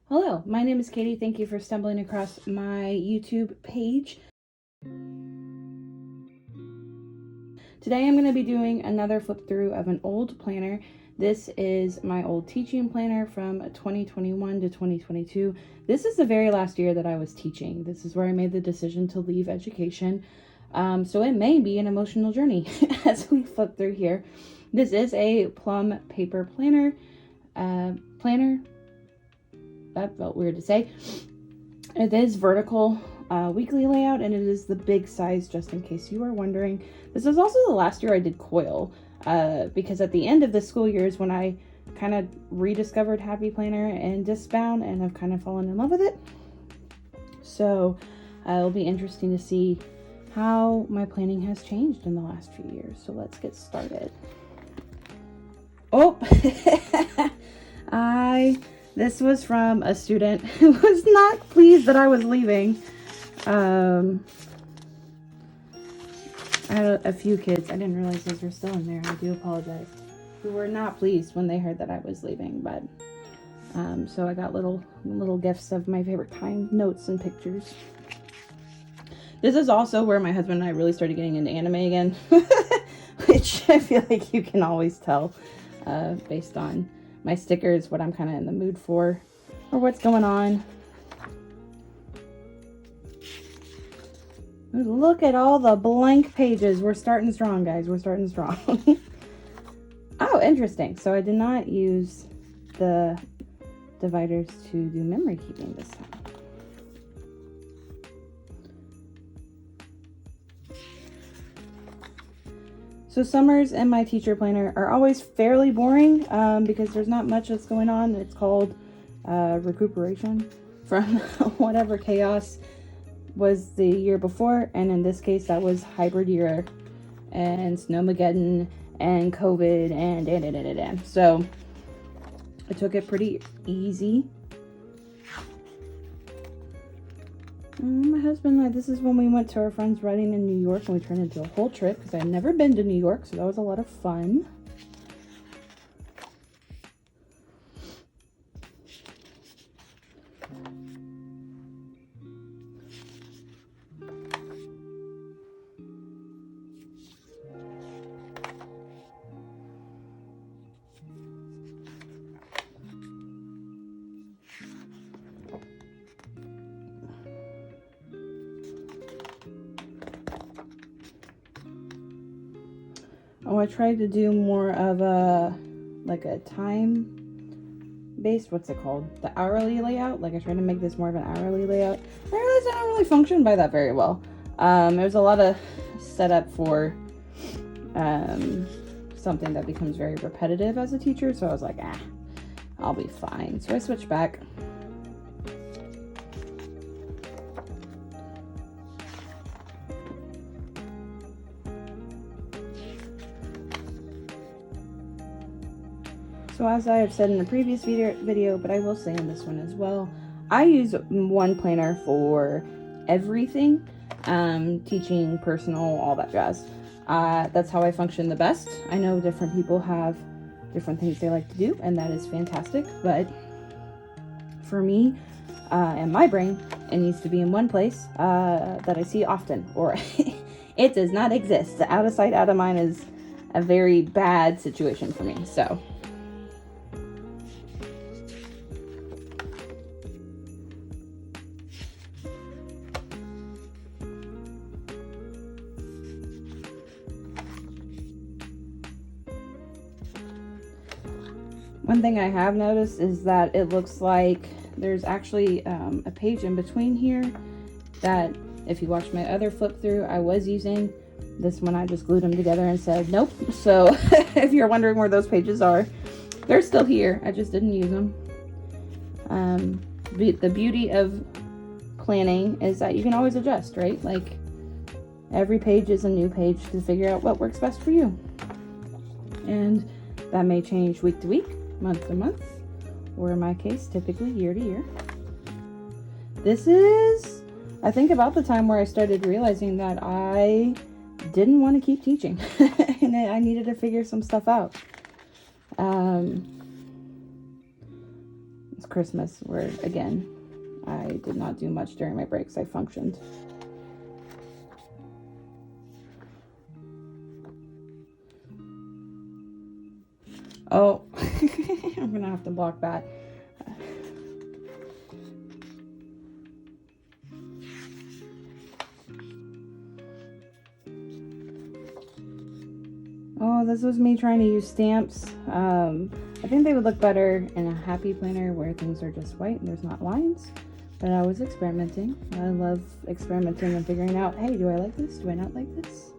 Hello, my name is Katie. Thank you for stumbling across my YouTube page. Today I'm going to be doing another flip through of an old planner. This is my old teaching planner from 2021 to 2022. This is the very last year that I was teaching. This is where I made the decision to leave education. So it may be an emotional journey as we flip through here. This is a Plum Paper Planner. That felt weird to say. It is vertical weekly layout, and it is the big size, just in case you are wondering. This is also the last year I did coil, because at the end of the school year is when I kind of rediscovered Happy Planner and Discbound, and I've kind of fallen in love with it. So it'll be interesting to see how my planning has changed in the last few years. So let's get started. Oh, This was from a student who was not pleased that I was leaving. I had a few kids, I didn't realize those were still in there, I do apologize, who were not pleased when they heard that I was leaving, but so I got little gifts of my favorite kind, notes and pictures. This is also where my husband and I really started getting into anime again, which I feel like you can always tell based on my stickers, what I'm kind of in the mood for, or what's going on. Look at all the blank pages. We're starting strong, guys. We're starting strong. Oh, interesting. So I did not use the dividers to do memory keeping this time. So summers in my teacher planner are always fairly boring because there's not much that's going on. It's called recuperation from whatever chaos was the year before. And in this case, that was hybrid year and Snowmageddon and COVID and. So I took it pretty easy. My husband and I, this is when we went to our friend's wedding in New York, and we turned into a whole trip because I'd never been to New York, so that was a lot of fun. Oh, I tried to do more of a time-based, what's it called? The hourly layout. Like I tried to make this more of an hourly layout. I realized I don't really function by that very well. There's a lot of setup for something that becomes very repetitive as a teacher. So I was like, I'll be fine. So I switched back. So as I have said in the previous video, but I will say in this one as well, I use one planner for everything, teaching, personal, all that jazz. That's how I function the best. I know different people have different things they like to do, and that is fantastic, but for me, and my brain, it needs to be in one place that I see often, or it does not exist. Out of sight, out of mind is a very bad situation for me, so. One thing I have noticed is that it looks like there's actually a page in between here that if you watch my other flip through, I was using. This one I just glued them together and said nope. So if you're wondering where those pages are, they're still here. I just didn't use them. The beauty of planning is that you can always adjust, right? Like every page is a new page to figure out what works best for you. And that may change week to week, month to month, or in my case, typically year to year. This is, I think, about the time where I started realizing that I didn't want to keep teaching and I needed to figure some stuff out. It's Christmas, where again, I did not do much during my breaks. I functioned. Oh, I'm gonna have to block that. Oh, this was me trying to use stamps. I think they would look better in a happy planner where things are just white and there's not lines. But I was experimenting. I love experimenting and figuring out, hey, do I like this? Do I not like this?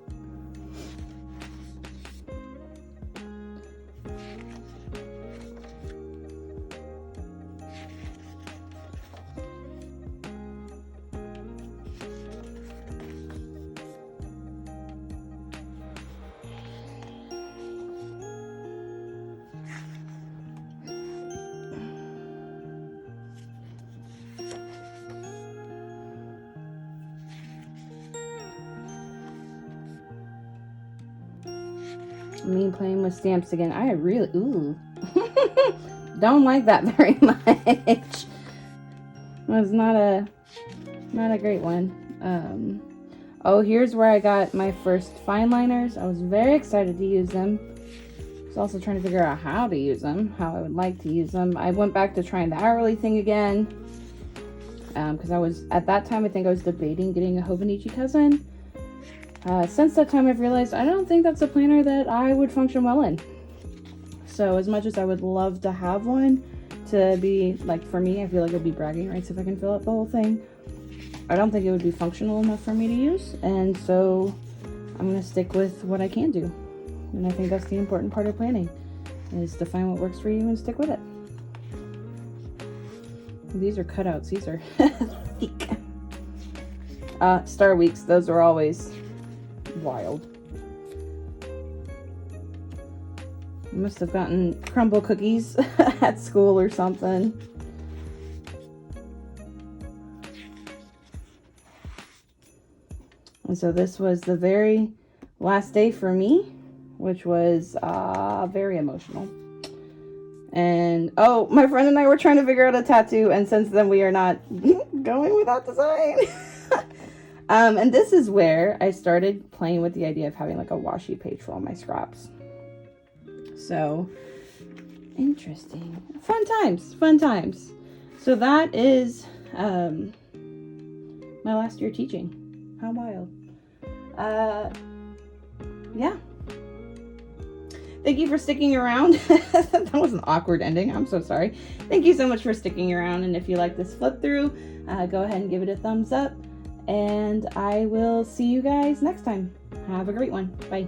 Me playing with stamps again. I really, don't like that very much. Was not a great one. Oh, here's where I got my first fine liners. I was very excited to use them. I was also trying to figure out how to use them, how I would like to use them. I went back to trying the hourly thing again, because I was, at that time, I think I was debating getting a Hobonichi cousin. Since that time, I've realized I don't think that's a planner that I would function well in. So as much as I would love to have one to be, like, for me, I feel like it'd be bragging rights if I can fill up the whole thing. I don't think it would be functional enough for me to use, and so I'm going to stick with what I can do. And I think that's the important part of planning, is to find what works for you and stick with it. These are cutouts. These are thick. Star Weeks, those are always wild. I must have gotten crumble cookies at school or something. And so this was the very last day for me, which was very emotional. And oh, my friend and I were trying to figure out a tattoo, and since then we are not going with that design. And this is where I started playing with the idea of having like a washi page for all my scraps. So interesting. Fun times, fun times. So that is my last year teaching. How wild. Yeah. Thank you for sticking around. That was an awkward ending. I'm so sorry. Thank you so much for sticking around. And if you like this flip through, go ahead and give it a thumbs up. And I will see you guys next time. Have a great one. Bye.